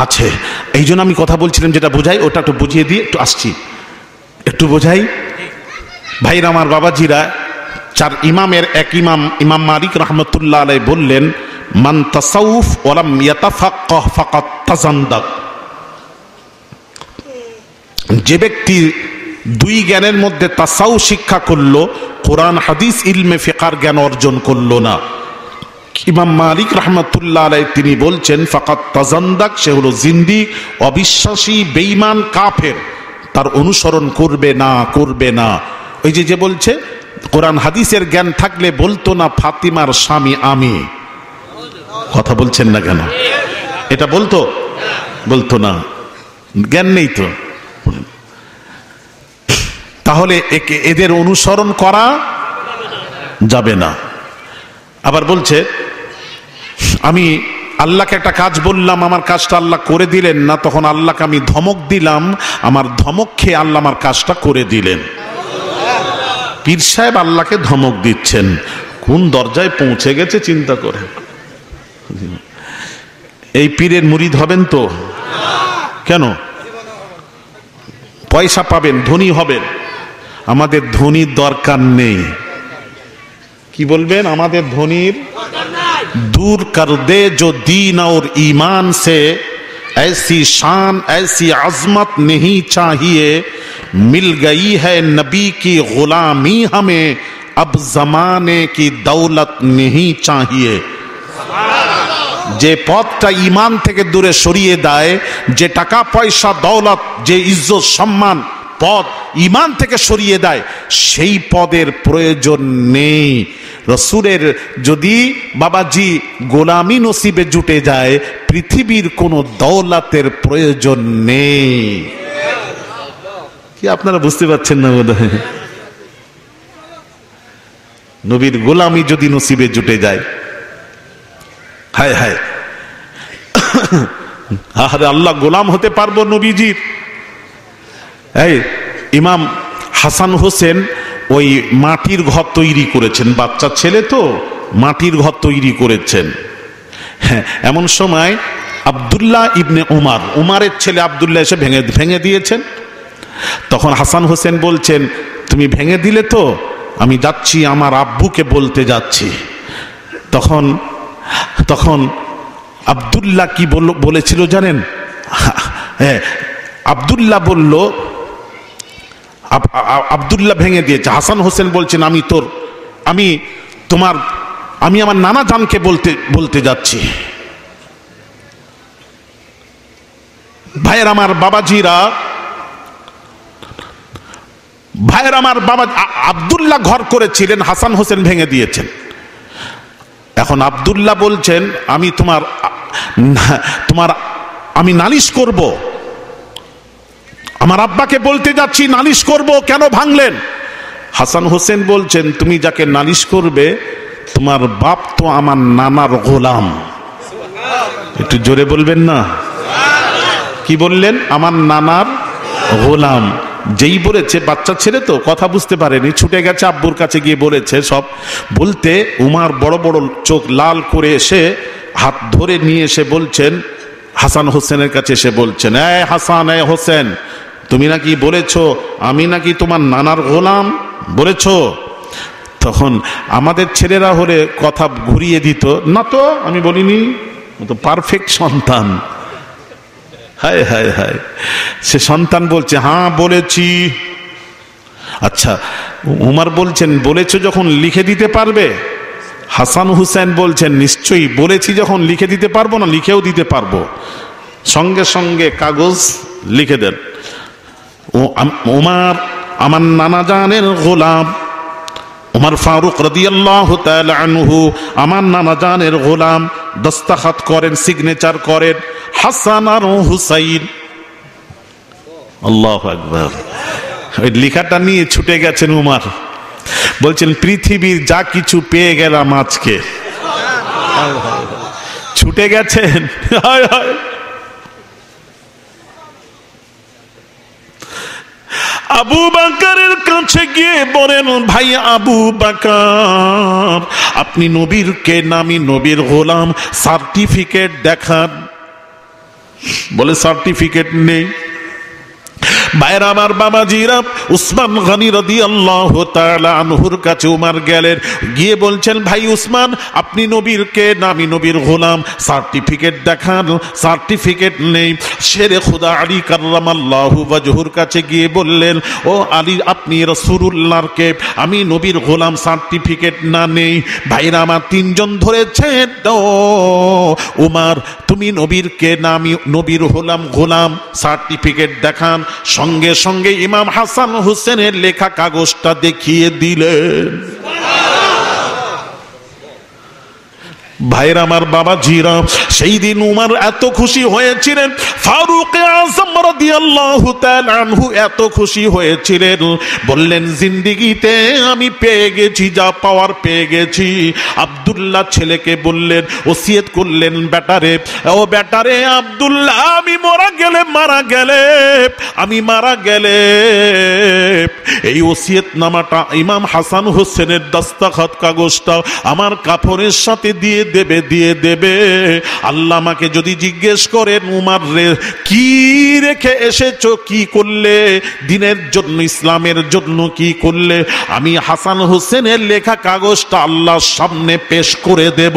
আছে। এই জন্য আমি কথা বলছিলাম, যেটা বোঝাই ওটা একটু বুঝিয়ে দিয়ে একটু আসছি, একটু বোঝাই। ভাইরা আমার, বাবাজিরা, চার ইমামের এক ইমাম, ইমাম মালিক রহমতুল্লাহ আলাইহি বললেন, মান তাসাউফ ওয়ালাম ইয়াতাফাক্কাহ ফাকাদ তাজান্দাক। যে ব্যক্তি দুই জ্ঞানের মধ্যে তাসাউফ শিক্ষা করলো, কোরআন হাদিস ইলমে ফিকহার জ্ঞান অর্জন করলো না, ইমাম মালিক রহমতুল্লাহ আলাইহি তিনি বলছেন ফাকাদ তাজান্দাক, সে হলো জিন্দিক, অবিশ্বাসী, বেঈমান, কাফের, তার অনুসরণ করবে না, করবে না। ওই যে বলছে কোরআন হাদিসের জ্ঞান থাকলে বলতো না ফাতিমার স্বামী আমি। কথা বলছেন না কেন? এটা বলতো? বলতো না, জ্ঞান নেই তো। তাহলে এদের অনুসরণ করা যাবে না। আবার বলছে, আমি আল্লাহকে একটা কাজ বললাম, আমার কাজটা আল্লাহ করে দিলেন না, তখন আল্লাহকে আমি ধমক দিলাম, আমার ধমক খেয়ে আল্লাহ আমার কাজটা করে দিলেন। পীর সাহেব আল্লাহকে ধমক দিচ্ছেন, কোন দরজায় পৌঁছে গেছে চিন্তা করেন। এই পীরের মুরিদ হবেন তো? কেন? পয়সা পাবেন, ধনী হবেন। আমাদের ধনীর দরকার নেই। কি বলবেন? আমাদের ধনীর दूर कर दे जो दीन और ईमान से, ऐसी शान ऐसी अजमत नहीं चाहिए, मिल गई है नबी की गुलामी हमें, अब जमाने की दौलत नहीं चाहिए। যে পথটা ইমান থেকে দূরে সরিয়ে দেয়, যে টাকা পয়সা দৌলত, যে ইজ্জত সম্মান পদ ইমান থেকে সরিয়ে দেয়, সেই পদের প্রয়োজন নেই। রসুলের যদি বাবাজি গোলামি নসিবে জুটে যায়, পৃথিবীর কোনো দৌলতের প্রয়োজন নেই। কি আপনারা বুঝতে পারছেন না বোধহয়? নবীর গোলামি যদি নসিবে জুটে যায়, হায় হায়, আরে আল্লাহ গোলাম হতে পারবো নবীজির। এই ইমাম হাসান হোসেন ওই মাটির ঘর তৈরি করেছেন, বাচ্চা ছেলে তো মাটির ঘর তৈরি করেছেন। হ্যাঁ, এমন সময় আব্দুল্লাহ ইবনে উমারের ছেলে আব্দুল্লাহ এসে ভেঙে দিয়েছেন। তখন হাসান হোসেন বলছেন, তুমি ভেঙে দিলে তো, আমি যাচ্ছি আমার আব্বুকে বলতে যাচ্ছি। তখন আব্দুল্লাহ কি বলেছিল জানেন? হ্যাঁ, আব্দুল্লাহ বলল, আব্দুল্লাহ ভেঙে দিয়েছে। হাসান হোসেন বলছেন, আমি আমার নানা জানকে বলতে যাচ্ছি। ভাইয়ের আমার বাবাজিরা, আব্দুল্লাহ ঘর করেছিলেন, হাসান হোসেন ভেঙে দিয়েছেন। এখন আব্দুল্লাহ বলছেন, আমি নালিশ করব, আমার আব্বাকে বলতে যাচ্ছি, নালিশ করব, কেন ভাঙলেন? হাসান হোসেন বলছেন, তুমি যাকে নালিশ করবে, তোমার বাপ তো আমার নানার গোলাম। একটু জোরে বলবেন না? কি বললেন? আমার নানার গোলাম। যেই বলেছে, বাচ্চা ছেলে তো কথা বুঝতে পারেনি, ছুটে গেছে আব্বুর কাছে গিয়ে বলেছে সব বলতে, উমার বড় বড় চোখ লাল করে এসে হাত ধরে নিয়ে এসে বলছেন, হাসান হোসেনের কাছে এসে বলছেন, এই হাসান, এই হোসেন, তুমি নাকি বলেছো আমি নাকি তোমার নানার গোলাম বলেছ? তখন আমাদের ছেলেরা হলে কথা ঘুরিয়ে দিত, না তো আমি বলিনি, তো পারফেক্ট সন্তান। হায় হায় হায়, সে সন্তান বলছে, হ্যাঁ বলেছি। আচ্ছা, উমার বলছেন, বলেছো যখন লিখে দিতে পারবে? হাসান হুসেন বলছেন, নিশ্চয়ই বলেছি, যখন লিখে দিতে পারবো না, লিখেও দিতে পারবো। সঙ্গে সঙ্গে কাগজ লিখে দেন, উমার আমার নানা জানের গোলাম, উমর ফারুক রাদিয়াল্লাহু তাআলা আনহু আমার নানা জানের গোলাম। দস্তখত করেন, সিগনেচার করেন, হাসান আর হুসাইন। আল্লাহু আকবার। ওই লেখাটা নিয়ে ছুটে গেছেন উমর, বলছেন, পৃথিবীর যা কিছু পেয়ে গেলাম আজকে। ছুটে গেছেন। হায় হায়। আবু বকরের কাছে গিয়ে বলেন, ভাই আবু বকর, আপনি নবীর কে? নামি নবীর গোলাম, সার্টিফিকেট দেখান। বলে সার্টিফিকেট নেই। ভাইরা আমার বাবাজিরা, উসমান গনি রাদিয়াল্লাহু তাআলা আনহুর কাছে উমর গেলেন, গিয়ে বলছেন, ভাই উসমান, আপনি নবীর কে? না, আমি নবীর গোলাম, সার্টিফিকেট দেখান। সার্টিফিকেট নেই। শেরে খুদা আলী কাররামাল্লাহু ওয়াজহুর কাছে গিয়ে বললেন, ও আলী, আপনি রাসূলুল্লাহর কে? আমি নবীর গোলাম, সার্টিফিকেট না নেই। ভাইরা আমার তিনজন ধরেছেন, ও উমর, তুমি নবীর কে? না, আমি নবীর গোলাম, সার্টিফিকেট দেখান। সঙ্গে সঙ্গে ইমাম হাসান হোসেনের লেখা কাগজটা দেখিয়ে দিলেন। ভাইরা আমার বাবাজিরা, সেই দিন উমর এত খুশি হয়েছিলেন, ফারুক আযম রাদিয়াল্লাহু তাআলা আনহু এত খুশি হয়েছিলেন, বললেন, জিন্দেগিতে আমি পেয়ে গেছি, যা পাওয়ার পেয়ে গেছি। আব্দুল্লাহ ছেলেকে বললেন, ওসিয়ত করলেন, বেটারে, ও বেটারে আব্দুল্লাহ, আমি মারা গেলে এই ওসিয়ত নামাটা, ইমাম হাসান হোসেনের দস্তখত কাগজটা আমার কাফনের সাথে দিয়ে দেবে। আল্লাহ আমাকে যদি জিজ্ঞেস করেন, উমর রে, কি রেখে এসেছো, কি করলে দিনের জন্য, ইসলামের জন্য কি করলে, আমি হাসান হোসেনের লেখা কাগজটা আল্লাহর সামনে পেশ করে দেব।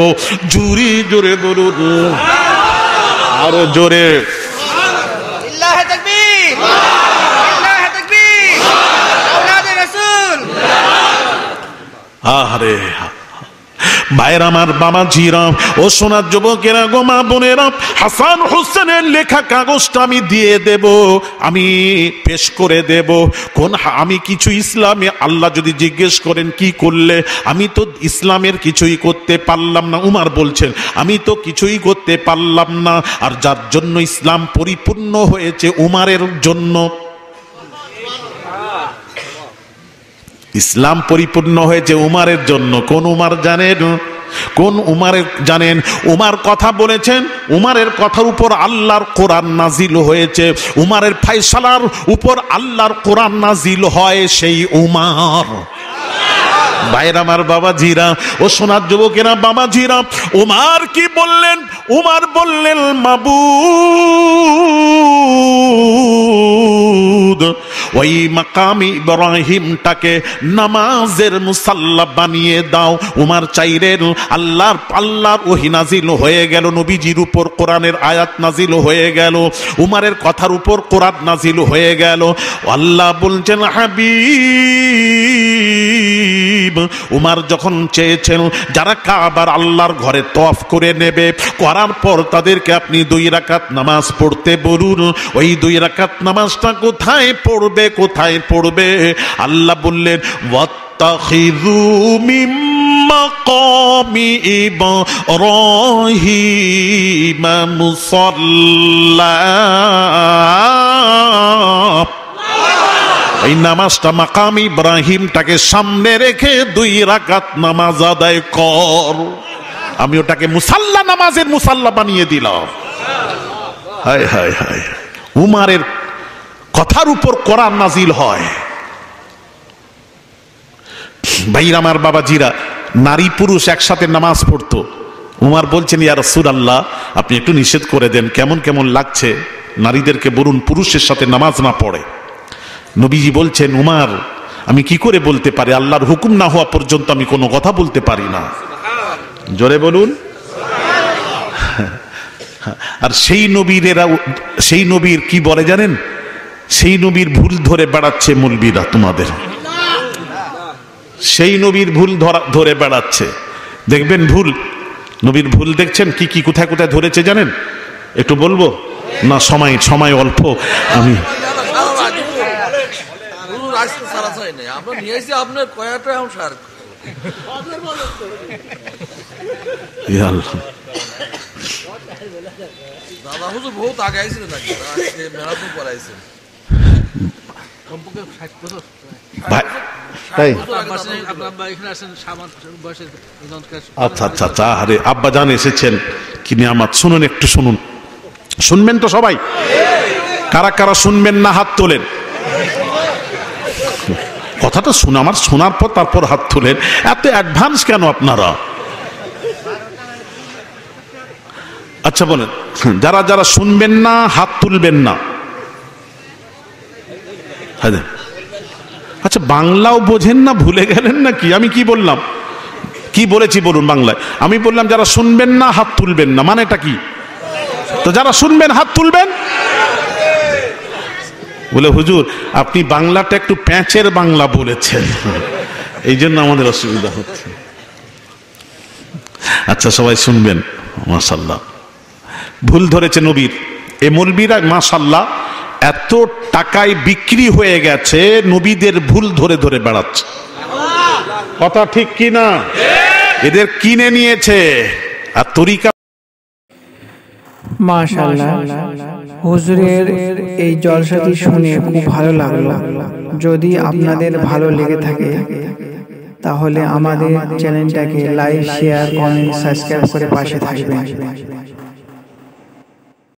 জোরে জোরে বলুন, আরো জোরে। আরে ভাইয়ের আমার বাবাজিরা, ও সোনার যুবকেরা, গো মা বোনেরা, হাসান হোসেনের লেখা কাগজটা আমি দিয়ে দেব, আমি পেশ করে দেব। আমি কিছু ইসলামে, আল্লাহ যদি জিজ্ঞেস করেন কি করলে, আমি তো ইসলামের কিছুই করতে পারলাম না। উমর বলছেন, আমি তো কিছুই করতে পারলাম না। আর যার জন্য ইসলাম পরিপূর্ণ হয়েছে, উমরের জন্য ইসলাম পরিপূর্ণ হয়েছে, উমরের জন্য। কোন উমর জানেন? কোন উমরের জানেন? উমর কথা বলেছেন, উমরের কথার উপর আল্লাহর কোরআন নাজিল হয়েছে, উমরের ফয়সালার উপর আল্লাহর কোরআন নাজিল হয় সেই উমর। ভাইরা আমার বাবাজিরা, ও সোনার যুবকেরা, বাবাজিরা, উমর কি বললেন? উমর বললেন, মাবুদ, ওই মাকামি ইব্রাহিমটাকে নামাজের মুসাল্লা বানিয়ে দাও। উমর চাইলেন, আল্লাহর ওহী নাজিল হয়ে গেল, নবীজির উপর কোরআনের আয়াত নাজিল হয়ে গেল, উমরের কথার উপর কোরআন নাজিল হয়ে গেল। আল্লাহ বলছেন, হাবিব, উমর যখন চেয়েছেন যারা কাবার আল্লাহর ঘরে তওয়াফ করে নেবে, করার পর তাদেরকে আপনি 2 রাকাত নামাজ পড়তে বলুন। ওই 2 রাকাত নামাজটা কোথায় পড়বে? আল্লাহ বললেন, ওয়াত্তাখিযু মিন মাকামি ইব্রাহিম মুসাল্লা। এই নামাজটা, মাকাম ইব্রাহিমটাকে সামনে রেখে 2 রাকাত নামাজ আদায় কর। আমি ওটাকে মুসাল্লা, নামাজের মুসাল্লা বানিয়ে দিলাম। হায় হায় হায়, উমরের কথার উপর কোরআন নাজিল হয়। ভাইরা আমার বাবাজিরা, নারী পুরুষ একসাথে নামাজ পড়তো। উমর বলছেন, ইয়া রাসূলুল্লাহ, আপনি একটু নিষেধ করে দেন, কেমন কেমন লাগছে, নারীদেরকে বলুন পুরুষের সাথে নামাজ না পড়ে। নবীজি বলছেন, উমর, আমি কি করে বলতে পারি? আল্লাহর হুকুম না হওয়া পর্যন্ত আমি কোনো কথা বলতে পারি না। জোরে বলুন। আর সেই নবীর কি বলে জানেন? সেই নবীর ভুল ধরে বেড়াচ্ছে মৌলবীরা তোমাদের। সেই নবীর ভুল ধরে বেড়াচ্ছে। দেখবেন ভুল, নবীর ভুল দেখছেন কি কি কোথায় কোথায় ধরেছে জানেন? একটু বলবো না? সময় অল্প। আমি আচ্ছা, আরে আব্বা জান এসেছেন, কি নিয়ামত। শুনুন, একটু শুনুন। শুনবেন তো সবাই? কারা কারা শুনবেন না হাত তোলেন। কথাটা আমার শোনার পর তারপর হাত তুলেন। এত অ্যাডভান্স কেন আপনারা? আচ্ছা বলেন, যারা যারা শুনবেন না হাত তুলবেন না। আচ্ছা বাংলাও বোঝেন না, ভুলে গেলেন নাকি? আমি কি বললাম, কি বলেছি বলুন বাংলায়? আমি বললাম যারা শুনবেন না হাত তুলবেন না, মানেটা কি? তো যারা শুনবেন হাত তুলবেন। বলে হুজুর আপনি বাংলাটা একটু প্যাঁচের বাংলা বলেছেন, এই জন্য আমাদের অসুবিধা হচ্ছে। আচ্ছা সবাই শুনবেন। মাশাআল্লাহ, ভুল ধরেছে নবীর এ মৌলবীরা, মাশাআল্লাহ এত টাকায় বিক্রি হয়ে গেছে, নবীদের ভুল ধরে ধরে বেড়াচ্ছে। কথা ঠিক কি না? এদের কিনে নিয়েছে। আর তরিকা মাশাআল্লাহ, হুজুরের এই জলসাটি শুনে খুব ভালো লাগলো। যদি আপনাদের ভালো লেগে থাকে তাহলে আমাদের চ্যানেলটাকে লাইক, শেয়ার, কমেন্ট, সাবস্ক্রাইব করে পাশে থাকবেন।